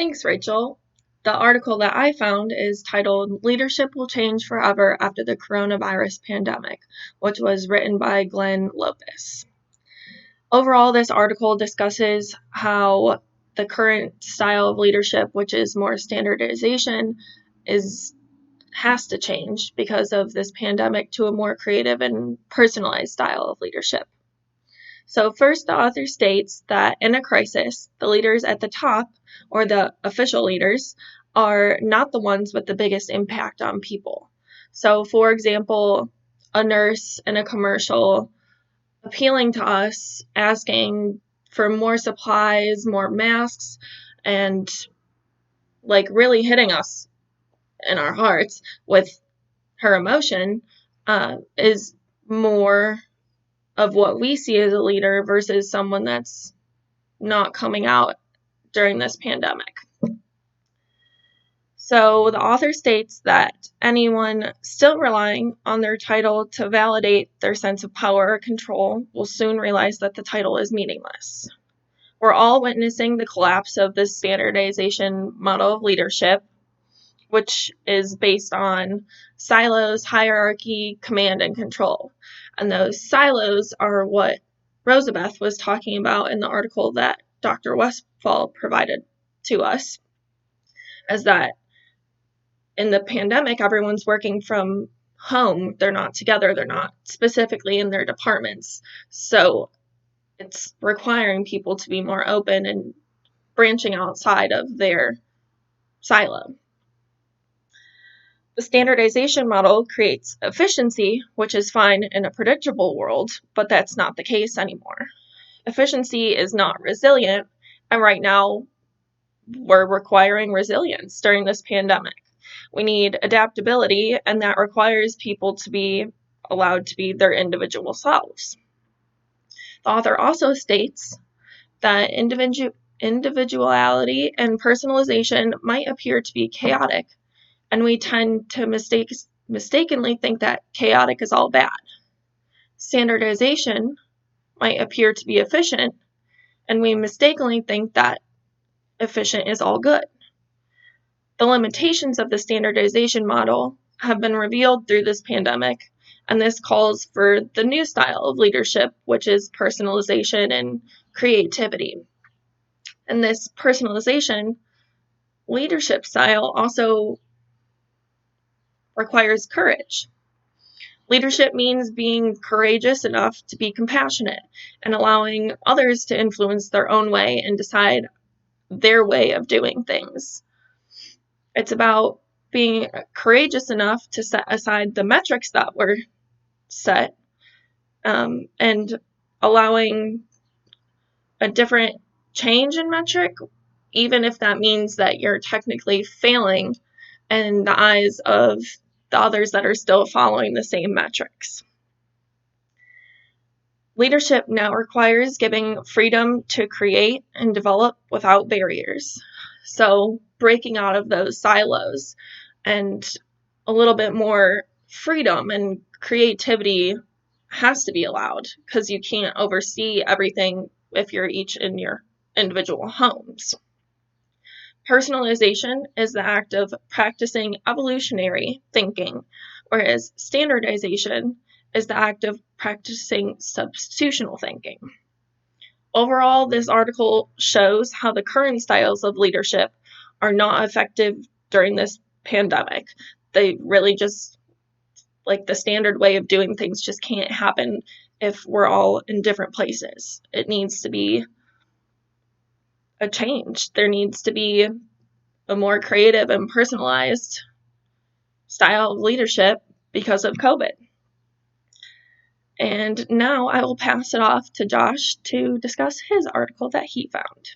Thanks, Rachel. The article that I found is titled Leadership Will Change Forever After the Coronavirus Pandemic, which was written by Glenn Lopez. Overall, this article discusses how the current style of leadership, which is more standardization, has to change because of this pandemic to a more creative and personalized style of leadership. So first, the author states that in a crisis, the leaders at the top, or the official leaders, are not the ones with the biggest impact on people. So for example, a nurse in a commercial appealing to us, asking for more supplies, more masks, and really hitting us in our hearts with her emotion is more of what we see as a leader versus someone that's not coming out during this pandemic. So the author states that anyone still relying on their title to validate their sense of power or control will soon realize that the title is meaningless. We're all witnessing the collapse of this standardization model of leadership, which is based on silos, hierarchy, command, and control. And those silos are what Rosabeth was talking about in the article that Dr. Westphal provided to us, as that in the pandemic, everyone's working from home. They're not together. They're not specifically in their departments. So it's requiring people to be more open and branching outside of their silo. The standardization model creates efficiency, which is fine in a predictable world, but that's not the case anymore. Efficiency is not resilient, and right now we're requiring resilience during this pandemic. We need adaptability, and that requires people to be allowed to be their individual selves. The author also states that individuality and personalization might appear to be chaotic, and we tend to mistakenly think that chaotic is all bad. Standardization might appear to be efficient, and we mistakenly think that efficient is all good. The limitations of the standardization model have been revealed through this pandemic, and this calls for the new style of leadership, which is personalization and creativity. And this personalization leadership style also requires courage. Leadership means being courageous enough to be compassionate and allowing others to influence their own way and decide their way of doing things. It's about being courageous enough to set aside the metrics that were set and allowing a different change in metric, even if that means that you're technically failing in the eyes of the others that are still following the same metrics. Leadership now requires giving freedom to create and develop without barriers. So breaking out of those silos and a little bit more freedom and creativity has to be allowed, because you can't oversee everything if you're each in your individual homes. Personalization is the act of practicing evolutionary thinking, whereas standardization is the act of practicing substitutional thinking. Overall, this article shows how the current styles of leadership are not effective during this pandemic. They really just, the standard way of doing things just can't happen if we're all in different places. It needs to be a change. There needs to be a more creative and personalized style of leadership because of COVID. And now I will pass it off to Josh to discuss his article that he found.